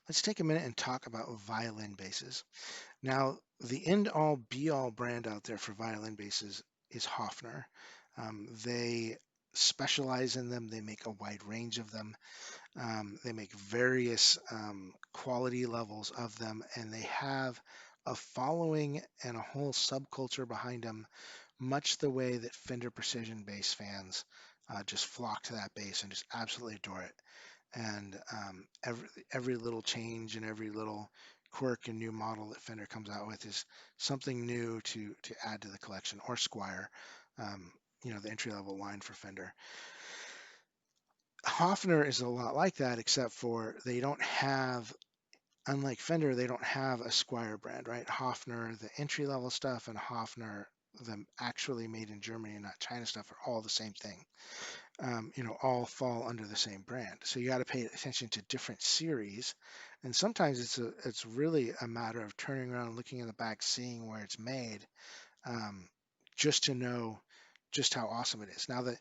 let's take a minute and talk about violin basses. Now, the end-all be-all brand out there for violin basses is Hofner. They specialize in them. They make a wide range of them. They make various quality levels of them, and they have a following and a whole subculture behind them, much the way that Fender Precision bass fans just flock to that bass and just absolutely adore it. And every little change and every little quirk and new model that Fender comes out with is something new to add to the collection. Or Squire, um, the entry level line for Fender. Hofner is a lot like that, except for they don't have, unlike Fender, they don't have a Squire brand, right? Hofner, the entry level stuff, and Hofner, the actually made in Germany and not China stuff, are all the same thing. All fall under the same brand. So you got to pay attention to different series, and sometimes it's really a matter of turning around, looking in the back, seeing where it's made, um, just to know just how awesome it is. Now the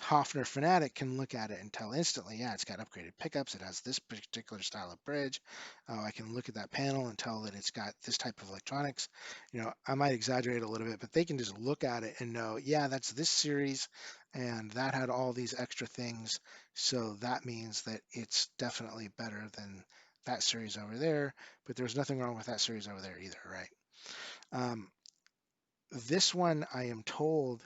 Hofner fanatic can look at it and tell instantly, yeah, it's got upgraded pickups, it has this particular style of bridge. I can look at that panel and tell that it's got this type of electronics. I might exaggerate a little bit, but they can just look at it and know, yeah, that's this series, and that had all these extra things. So that means that it's definitely better than that series over there, but there's nothing wrong with that series over there either, right? Um, this one, I am told,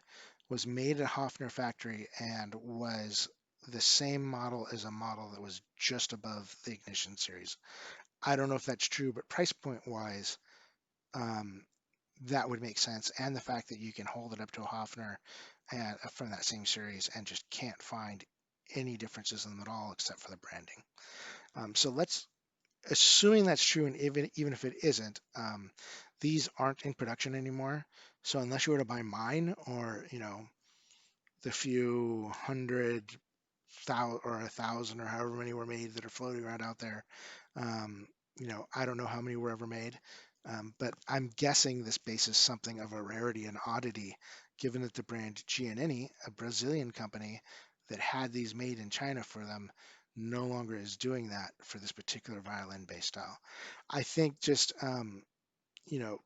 was made at Hofner factory and was the same model as a model that was just above the Ignition series. I don't know if that's true, but price point wise, um, that would make sense. And the fact that you can hold it up to a Hofner and from that same series and just can't find any differences in them at all except for the branding. So let's, assuming that's true, and even if it isn't, these aren't in production anymore. So unless you were to buy mine, or the few hundred thousand or 1,000 or however many were made that are floating around out there, um, I don't know how many were ever made, but I'm guessing this bass is something of a rarity and oddity, given that the brand Giannini, a Brazilian company that had these made in China for them, no longer is doing that for this particular violin bass style. I think just you know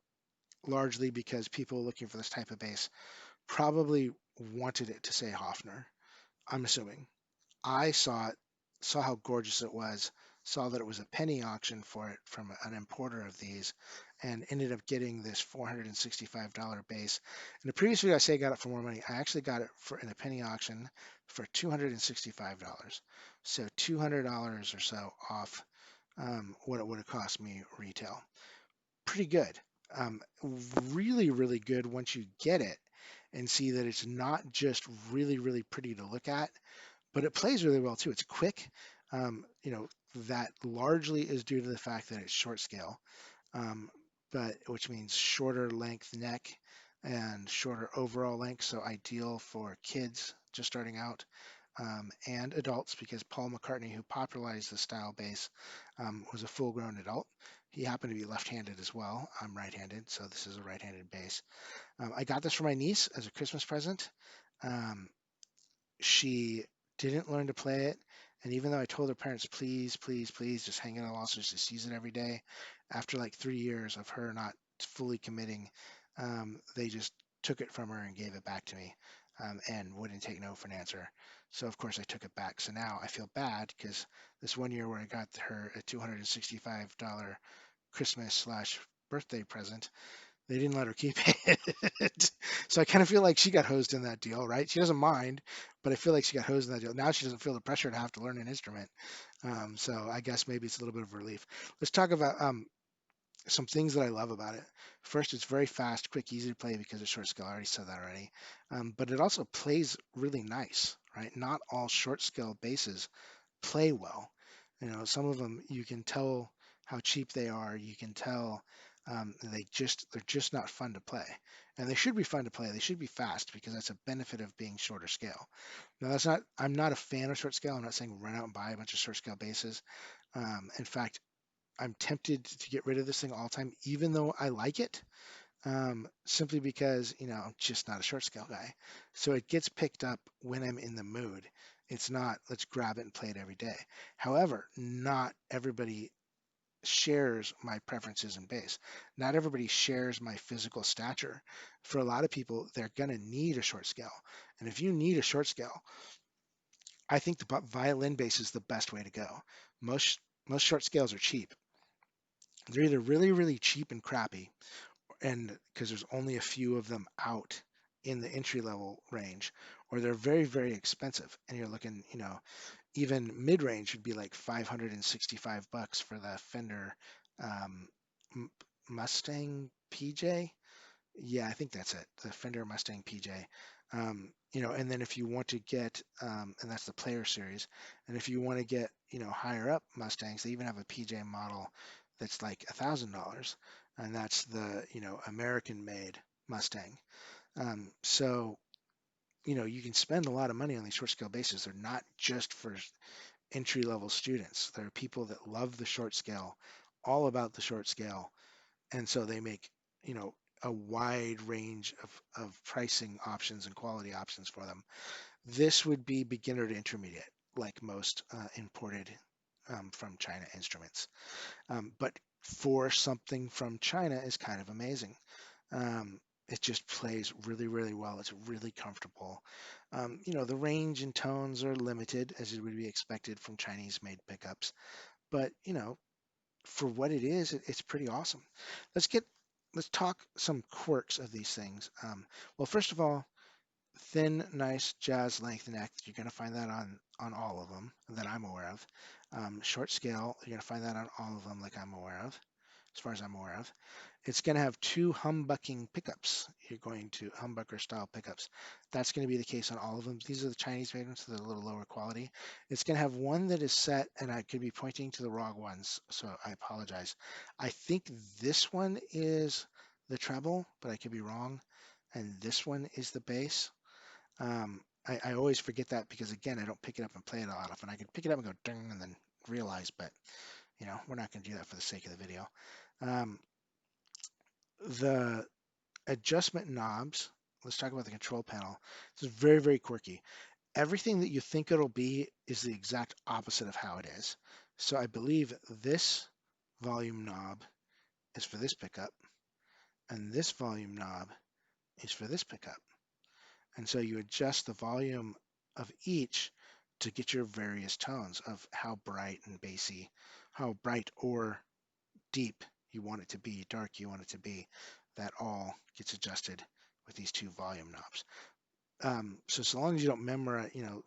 largely because people looking for this type of bass probably wanted it to say Hofner. I'm assuming. I saw it, saw how gorgeous it was, saw that it was a penny auction for it from an importer of these, and ended up getting this $465 base. In the previous video, I say I got it for more money. I actually got it for in a penny auction for $265. So $200 or so off what it would have cost me retail. Pretty good. Really, really good once you get it and see that it's not just really, really pretty to look at, but it plays really well too. It's quick. That largely is due to the fact that it's short scale, um, but which means shorter length neck and shorter overall length. So ideal for kids just starting out, and adults, because Paul McCartney, who popularized the style bass, was a full-grown adult. He happened to be left-handed as well. I'm right-handed, so this is a right-handed bass. I got this for my niece as a Christmas present. Um, she didn't learn to play it. And even though I told her parents, please, please, please, just hang it on so she sees it every day, after like 3 years of her not fully committing, they just took it from her and gave it back to me, and wouldn't take no for an answer. So, of course, I took it back. So now I feel bad because this one year where I got her a $265 Christmas slash birthday present, they didn't let her keep it. So I kind of feel like she got hosed in that deal, right? She doesn't mind, but I feel like she got hosed in that deal. Now she doesn't feel the pressure to have to learn an instrument. So I guess maybe it's a little bit of relief. Let's talk about some things that I love about it. First, it's very fast, quick, easy to play because it's short scale. I already said that already. But it also plays really nice, right? Not all short scale basses play well. Some of them you can tell how cheap they are. You can tell they're just not fun to play, and they should be fun to play. They should be fast because that's a benefit of being shorter scale. Now that's not. I'm not a fan of short scale. I'm not saying run out and buy a bunch of short scale basses. In fact, I'm tempted to get rid of this thing all the time, even though I like it, simply because I'm just not a short scale guy. So it gets picked up when I'm in the mood. It's not let's grab it and play it every day. However, not everybody shares my preferences in bass. Not everybody shares my physical stature. For a lot of people, they're going to need a short scale. And if you need a short scale, I think the violin bass is the best way to go. Most most short scales are cheap. They're either really, really cheap and crappy, and because there's only a few of them out in the entry level range, or they're very, very expensive. And you're looking, even mid range would be like 565 bucks for the Fender um, Mustang PJ. Yeah, I think that's it. The Fender Mustang PJ. And then if you want to get, and that's the Player Series, and if you want to get, higher up Mustangs, they even have a PJ model that's like $1,000, and that's the, American-made Mustang. So, you can spend a lot of money on these short scale basses. They're not just for entry-level students. There are people that love the short scale, all about the short scale, and so they make a wide range of pricing options and quality options for them. This would be beginner to intermediate, like most imported from China instruments. But for something from China is kind of amazing. It just plays really, really well. It's really comfortable. The range and tones are limited, as it would be expected from Chinese-made pickups. But for what it is, it's pretty awesome. Let's get let's talk some quirks of these things. Well, first of all, thin, nice jazz length neck. You're going to find that on all of them that I'm aware of. Short scale. You're going to find that on all of them, like I'm aware of, as far as I'm aware of. It's going to have two humbucking pickups. You're going to humbucker style pickups. That's going to be the case on all of them. These are the Chinese made ones, so they're a little lower quality. It's going to have one that is set, and I could be pointing to the wrong ones, so I apologize. I think this one is the treble, but I could be wrong. And this one is the bass. I always forget that because, again, I don't pick it up and play it a lot often. I can pick it up and go ding and then realize, but we're not going to do that for the sake of the video. Um, the adjustment knobs, let's talk about the control panel. This is very, very quirky. Everything that you think it'll be is the exact opposite of how it is. So I believe this volume knob is for this pickup, and this volume knob is for this pickup. And so you adjust the volume of each to get your various tones of how bright and bassy, how bright or deep you want it to be, dark you want it to be. That all gets adjusted with these two volume knobs. So long as you don't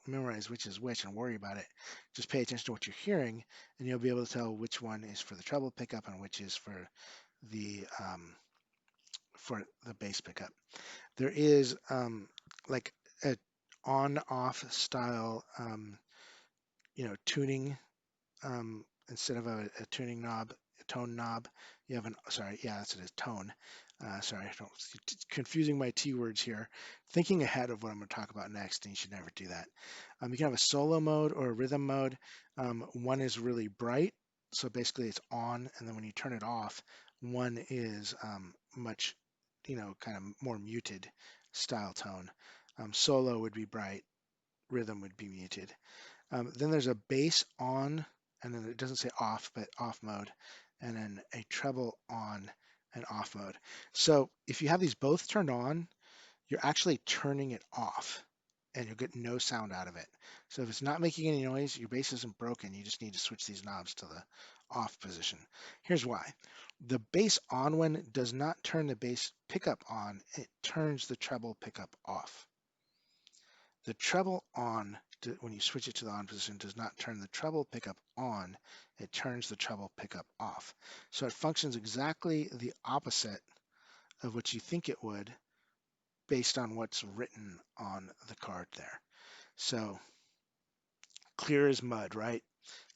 memorize which is which and worry about it, just pay attention to what you're hearing, and you'll be able to tell which one is for the treble pickup and which is the bass pickup. There is like a on-off style, tuning. Instead of a tuning knob, a tone knob, you have sorry, yeah, that's it is tone. Sorry, I don't, confusing my T words here. Thinking ahead of what I'm going to talk about next, and you should never do that. You can have a solo mode or a rhythm mode. One is really bright, so basically it's on, and then when you turn it off, one is much, kind of more muted style tone. Solo would be bright, rhythm would be muted. Then there's a bass on, and then it doesn't say off, but off mode, and then a treble on and off mode. So if you have these both turned on, you're actually turning it off, and you'll get no sound out of it. So if it's not making any noise, your bass isn't broken. You just need to switch these knobs to the off position. Here's why. The bass on one does not turn the bass pickup on, it turns the treble pickup off. The treble on, when you switch it to the on position, does not turn the treble pickup on, it turns the treble pickup off. So it functions exactly the opposite of what you think it would based on what's written on the card there. So clear as mud, right?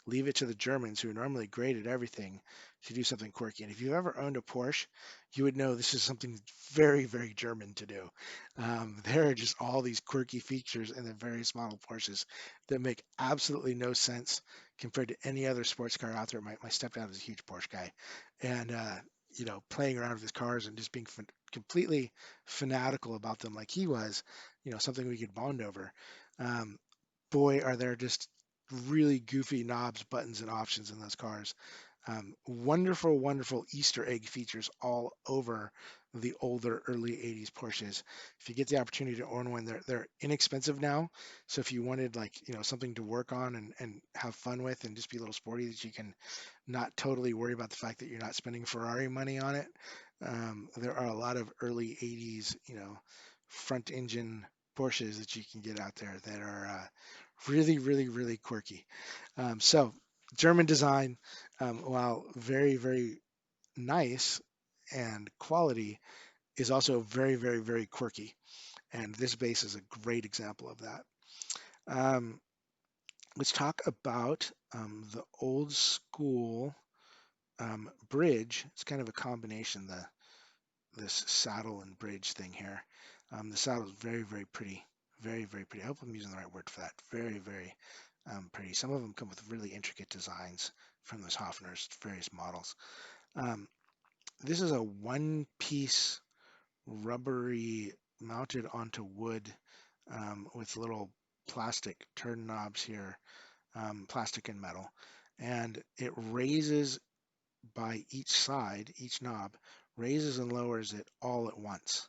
Leave it to the Germans, who are normally great at everything, to do something quirky. And if you've ever owned a Porsche, you would know this is something very, very German to do. There are just all these quirky features in the various model Porsches that make absolutely no sense compared to any other sports car out there. My stepdad is a huge Porsche guy, and playing around with his cars and just being completely fanatical about them like he was, something we could bond over. Boy, are there just really goofy knobs, buttons, and options in those cars. Wonderful, wonderful Easter egg features all over the older early 80s Porsches. If you get the opportunity to own one, they're inexpensive now. So if you wanted like, something to work on and have fun with and just be a little sporty that you can not totally worry about the fact that you're not spending Ferrari money on it. There are a lot of early 80s, front engine Porsches that you can get out there that are really, really, really quirky. So German design, while very, very nice and quality, is also very, very, very quirky. And this base is a great example of that. Um, let's talk about the old school bridge. It's kind of a combination, this saddle and bridge thing here. The saddle is very, very pretty. Very, very pretty. I hope I'm using the right word for that. Very, very pretty. Some of them come with really intricate designs from those Hofner's various models. Um, this is a one-piece rubbery mounted onto wood with little plastic turn knobs here, plastic and metal. And it raises by each side, each knob raises and lowers it all at once,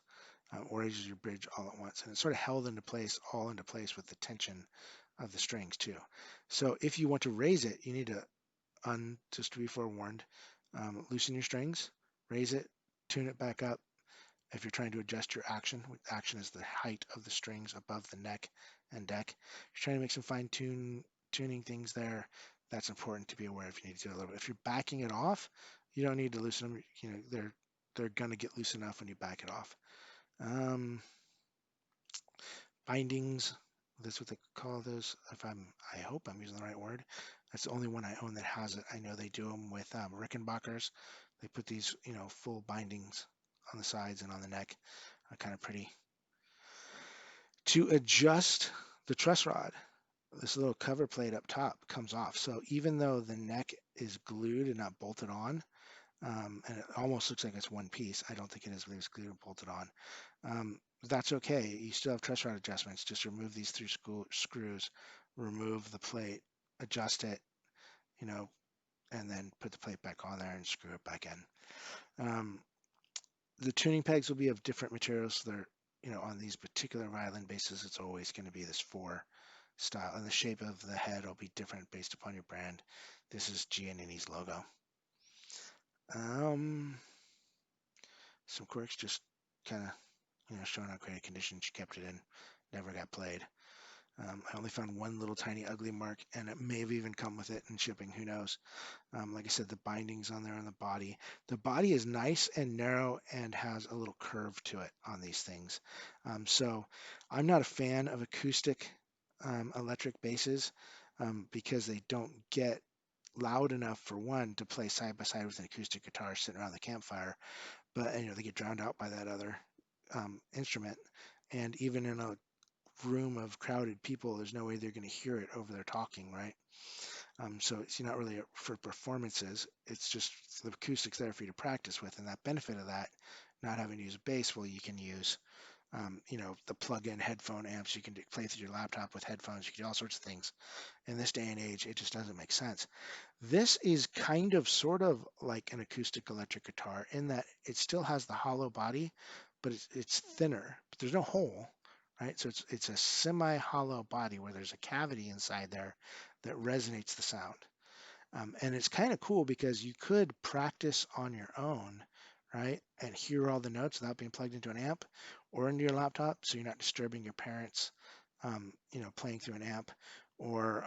or raises your bridge all at once. And it's sort of held into place, all into place with the tension of the strings too. So if you want to raise it, you need to, just to be forewarned, loosen your strings, raise it, tune it back up. If you're trying to adjust your action, action is the height of the strings above the neck and deck. If you're trying to make some tuning things there, that's important to be aware of. You need to do a little bit. If you're backing it off, you don't need to loosen them. They're going to get loose enough when you back it off. Um, bindings, that's what they call those. I hope I'm using the right word. That's the only one I own that has it. I know they do them with Rickenbackers. They put these, full bindings on the sides and on the neck. Kind of pretty. To adjust the truss rod, this little cover plate up top comes off. So even though the neck is glued and not bolted on, and it almost looks like it's one piece, I don't think it is, but it's glued and bolted on. That's okay. You still have truss rod adjustments. Just remove these three screws, remove the plate, adjust it, and then put the plate back on there and screw it back in. The tuning pegs will be of different materials. So they're, on these particular violin bases, it's always going to be this 4 style, and the shape of the head will be different based upon your brand. This is Giannini's logo. Some quirks, just kind of, showing how great a condition she kept it in. Never got played. I only found one little tiny ugly mark, and it may have even come with it in shipping. Who knows? Like I said, the bindings on there on the body. The body is nice and narrow and has a little curve to it on these things. So I'm not a fan of acoustic electric basses because they don't get loud enough, for one, to play side by side with an acoustic guitar sitting around the campfire, but they get drowned out by that other instrument. And even in a room of crowded people, there's no way they're going to hear it over their talking, right? So it's not really for performances. It's just the acoustics there for you to practice with, and that benefit of that, not having to use a bass, well, you can use, the plug-in headphone amps. You can play through your laptop with headphones. You can do all sorts of things. In this day and age, it just doesn't make sense. This is kind of sort of like an acoustic electric guitar in that it still has the hollow body, but it's thinner. But there's no hole, right? So it's a semi-hollow body where there's a cavity inside there that resonates the sound. And it's kind of cool because you could practice on your own, right? And hear all the notes without being plugged into an amp or into your laptop, so you're not disturbing your parents, playing through an amp. Or,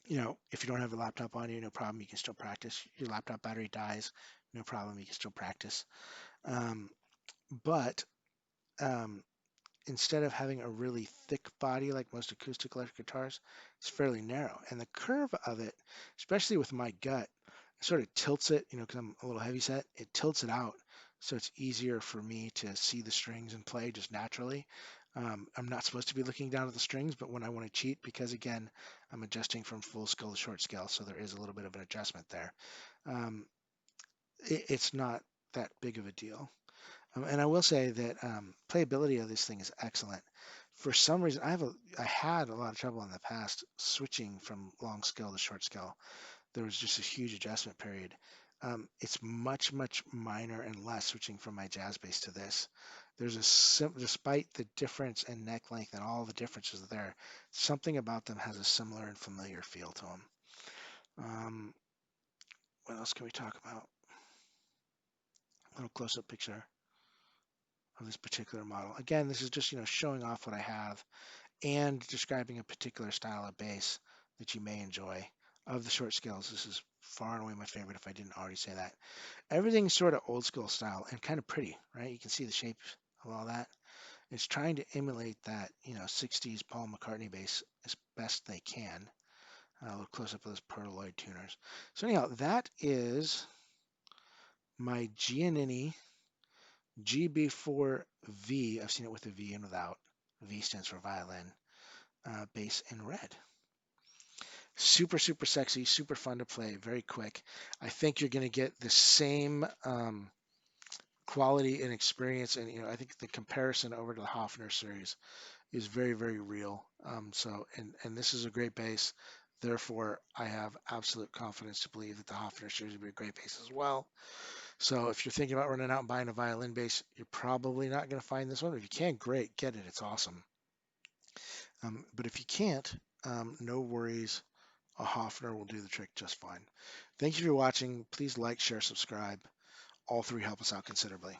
if you don't have a laptop on you, no problem, you can still practice. Your laptop battery dies, no problem, you can still practice. Um, but um, instead of having a really thick body like most acoustic electric guitars, it's fairly narrow. And the curve of it, especially with my gut, sort of tilts it, because I'm a little heavy set, it tilts it out. So it's easier for me to see the strings and play just naturally. I'm not supposed to be looking down at the strings, but when I want to cheat, because again, I'm adjusting from full scale to short scale, so there is a little bit of an adjustment there. It's not that big of a deal. And I will say that playability of this thing is excellent. For some reason, I had a lot of trouble in the past switching from long scale to short scale. There was just a huge adjustment period. It's much minor and less switching from my jazz bass to this. Despite the difference in neck length and all the differences there, something about them has a similar and familiar feel to them. What else can we talk about? A little close-up picture of this particular model. Again, this is just showing off what I have and describing a particular style of bass that you may enjoy. Of the short scales, this is far and away my favorite if I didn't already say that. Everything's sort of old school style and kind of pretty, right? You can see the shape of all that. It's trying to emulate that, 60s Paul McCartney bass as best they can. A little close up of those Perloid tuners. So anyhow, that is my Giannini GB-4V. I've seen it with a V and without. V stands for violin. Bass in red. Super sexy, super fun to play, very quick. I think you're going to get the same quality and experience, and I think the comparison over to the Hofner series is very real. And this is a great bass. Therefore, I have absolute confidence to believe that the Hofner series will be a great bass as well. So if you're thinking about running out and buying a violin bass, you're probably not going to find this one. If you can, great, get it. It's awesome. But if you can't, no worries. A Hofner will do the trick just fine. Thank you for watching. Please like, share, subscribe. All three help us out considerably.